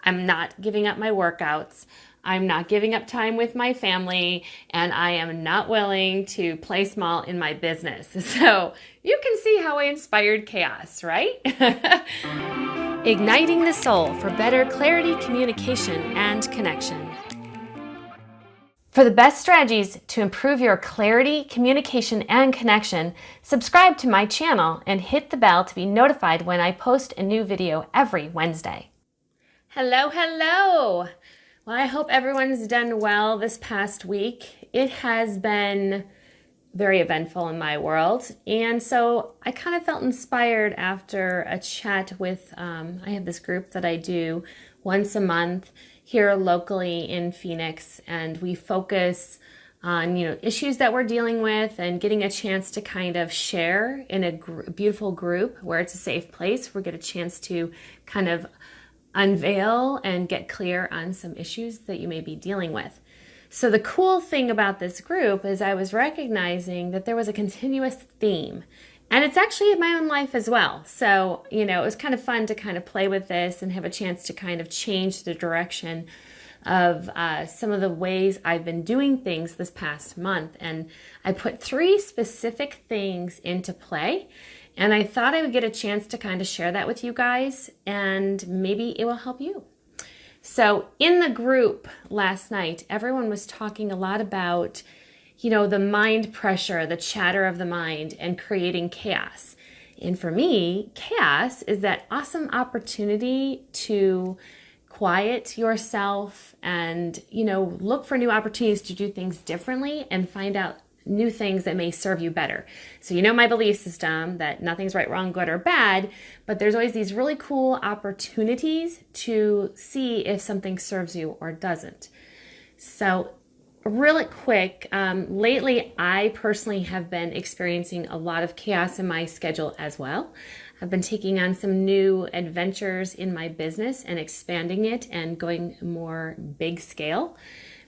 I'm not giving up my workouts. I'm not giving up time with my family, and I am not willing to play small in my business. So you can see how I inspired chaos, right? Igniting the soul for better clarity, communication, and connection. For the best strategies to improve your clarity, communication, and connection, subscribe to my channel and hit the bell to be notified when I post a new video every Wednesday. Hello, hello! Well, I hope everyone's done well this past week. It has been very eventful in my world, and so I kind of felt inspired after a chat with, I have this group that I do once a month here locally in Phoenix, and we focus on issues that we're dealing with and getting a chance to kind of share in a beautiful group where it's a safe place. We get a chance to kind of unveil and get clear on some issues that you may be dealing with. So the cool thing about this group is I was recognizing that there was a continuous theme, and it's actually in my own life as well. So, it was kind of fun to kind of play with this and have a chance to kind of change the direction of some of the ways I've been doing things this past month. And I put 3 specific things into play, and I thought I would get a chance to kind of share that with you guys, and maybe it will help you. So in the group last night, everyone was talking a lot about, the mind pressure, the chatter of the mind, and creating chaos. And for me, chaos is that awesome opportunity to quiet yourself and, look for new opportunities to do things differently and find out new things that may serve you better. So my belief system that nothing's right, wrong, good, or bad, but there's always these really cool opportunities to see if something serves you or doesn't. So really quick, lately I personally have been experiencing a lot of chaos in my schedule as well. I've been taking on some new adventures in my business and expanding it and going more big scale,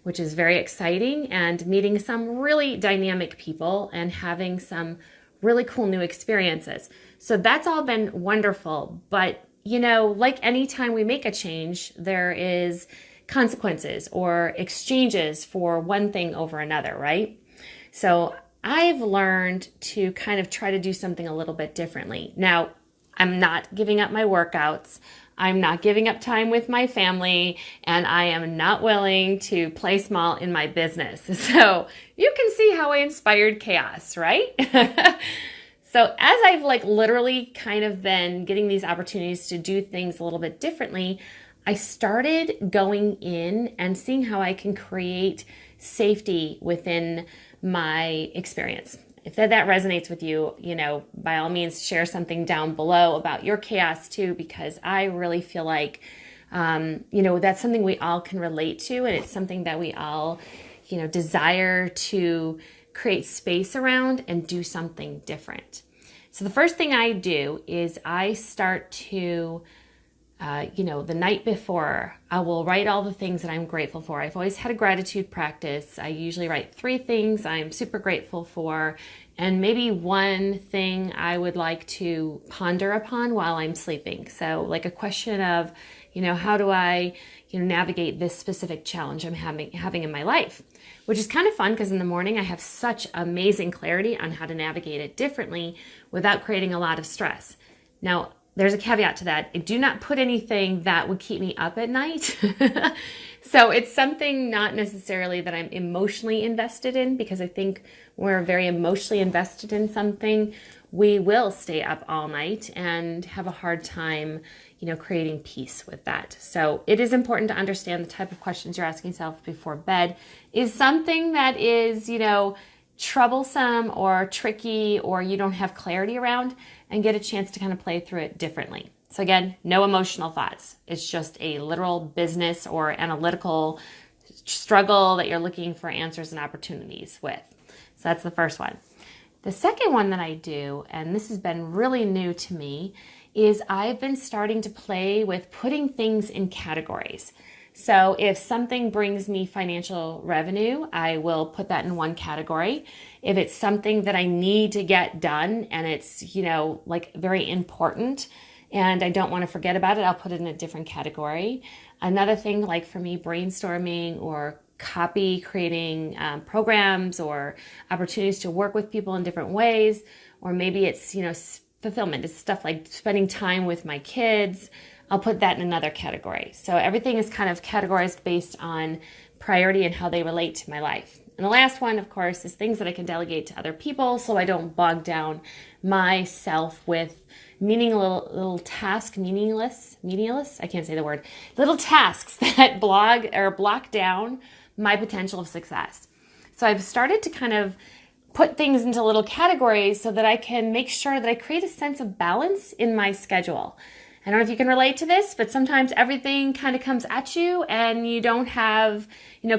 which is very exciting, and meeting some really dynamic people and having some really cool new experiences. So that's all been wonderful. But, like any time we make a change, there is consequences or exchanges for one thing over another, right? So I've learned to kind of try to do something a little bit differently. Now, I'm not giving up my workouts. I'm not giving up time with my family, and I am not willing to play small in my business. So you can see how I inspired chaos, right? So as I've literally kind of been getting these opportunities to do things a little bit differently, I started going in and seeing how I can create safety within my experience. If that resonates with you, by all means, share something down below about your chaos too, because I really feel like, that's something we all can relate to, and it's something that we all, desire to create space around and do something different. So the first thing I do is I start to, the night before, I will write all the things that I'm grateful for. I've always had a gratitude practice. I usually write 3 things I'm super grateful for, and maybe one thing I would like to ponder upon while I'm sleeping. So like a question of, how do I, navigate this specific challenge I'm having in my life, which is kind of fun because in the morning I have such amazing clarity on how to navigate it differently without creating a lot of stress. Now, there's a caveat to that. I do not put anything that would keep me up at night. So it's something not necessarily that I'm emotionally invested in, because I think when we're very emotionally invested in something, we will stay up all night and have a hard time, creating peace with that. So it is important to understand the type of questions you're asking yourself before bed is something that is, troublesome or tricky, or you don't have clarity around, and get a chance to kind of play through it differently. So again, no emotional thoughts. It's just a literal business or analytical struggle that you're looking for answers and opportunities with. So that's the first one. The second one that I do, and this has been really new to me, is I've been starting to play with putting things in categories. So if something brings me financial revenue, I will put that in one category. If it's something that I need to get done and it's, very important, and I don't want to forget about it, I'll put it in a different category. Another thing, like for me, brainstorming or copy creating programs or opportunities to work with people in different ways, or maybe it's, fulfillment. It's stuff like spending time with my kids. I'll put that in another category. So everything is kind of categorized based on priority and how they relate to my life. And the last one, of course, is things that I can delegate to other people so I don't bog down myself with little tasks that block down my potential of success. So I've started to kind of put things into little categories so that I can make sure that I create a sense of balance in my schedule. I don't know if you can relate to this, but sometimes everything kind of comes at you and you don't have,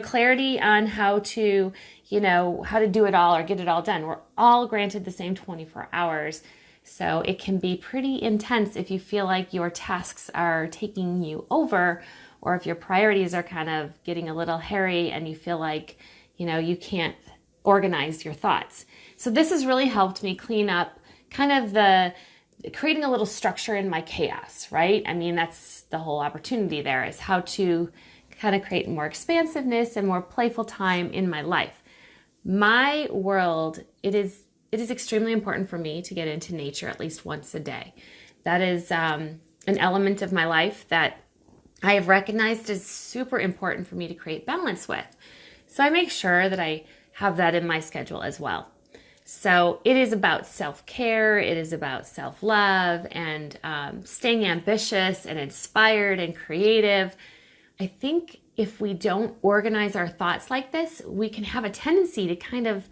clarity on how to do it all or get it all done. We're all granted the same 24 hours. So it can be pretty intense if you feel like your tasks are taking you over, or if your priorities are kind of getting a little hairy and you feel like, you can't organize your thoughts. So this has really helped me clean up kind of creating a little structure in my chaos, right? I mean, that's the whole opportunity there, is how to kind of create more expansiveness and more playful time in my life. My world, it is extremely important for me to get into nature at least once a day. That is an element of my life that I have recognized is super important for me to create balance with. So I make sure that I have that in my schedule as well. So it is about self-care, it is about self-love, and staying ambitious and inspired and creative. I think if we don't organize our thoughts like this, we can have a tendency to kind of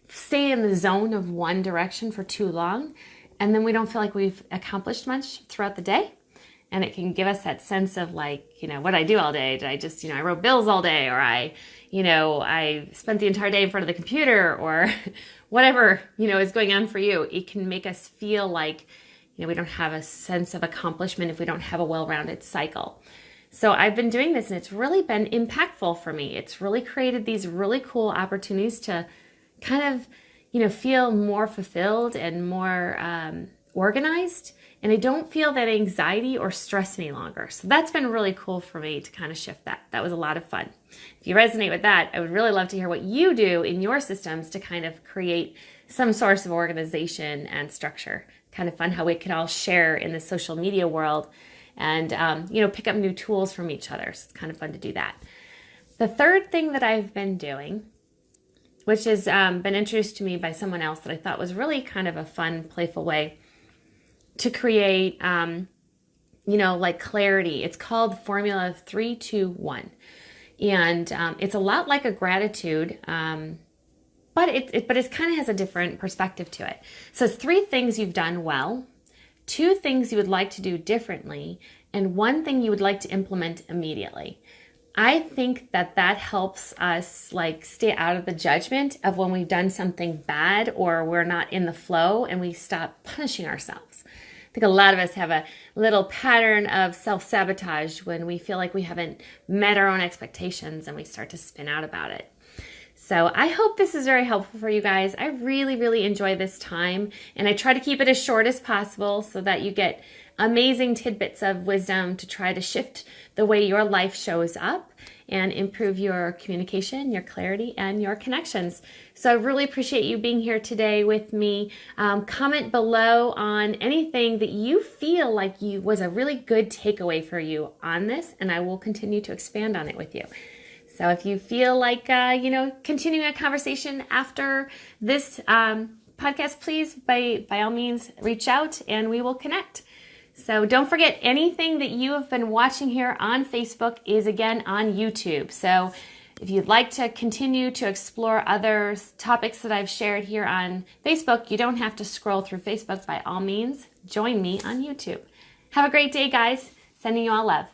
stay in the zone of one direction for too long, and then we don't feel like we've accomplished much throughout the day. And it can give us that sense of like, what did I do all day? Did I just, I wrote bills all day, or I spent the entire day in front of the computer, or whatever, is going on for you. It can make us feel like, we don't have a sense of accomplishment if we don't have a well-rounded cycle. So I've been doing this and it's really been impactful for me. It's really created these really cool opportunities to kind of, feel more fulfilled and more organized. And I don't feel that anxiety or stress any longer. So that's been really cool for me to kind of shift that. That was a lot of fun. If you resonate with that, I would really love to hear what you do in your systems to kind of create some source of organization and structure. Kind of fun how we can all share in the social media world and, pick up new tools from each other. So it's kind of fun to do that. The third thing that I've been doing, which has been introduced to me by someone else that I thought was really kind of a fun, playful way to create, like clarity. It's called Formula 3-2-1. And it's a lot like a gratitude, but it kind of has a different perspective to it. So 3 things you've done well, 2 things you would like to do differently, and 1 thing you would like to implement immediately. I think that helps us like stay out of the judgment of when we've done something bad or we're not in the flow, and we stop punishing ourselves. I think a lot of us have a little pattern of self-sabotage when we feel like we haven't met our own expectations and we start to spin out about it. So I hope this is very helpful for you guys. I really, really enjoy this time, and I try to keep it as short as possible so that you get amazing tidbits of wisdom to try to shift the way your life shows up and improve your communication, your clarity, and your connections. So I really appreciate you being here today with me. Comment below on anything that you feel like was a really good takeaway for you on this, and I will continue to expand on it with you. So if you feel like, continuing a conversation after this podcast, please, by all means, reach out and we will connect. So don't forget, anything that you have been watching here on Facebook is again on YouTube. So if you'd like to continue to explore other topics that I've shared here on Facebook, you don't have to scroll through Facebook. By all means, join me on YouTube. Have a great day, guys. Sending you all love.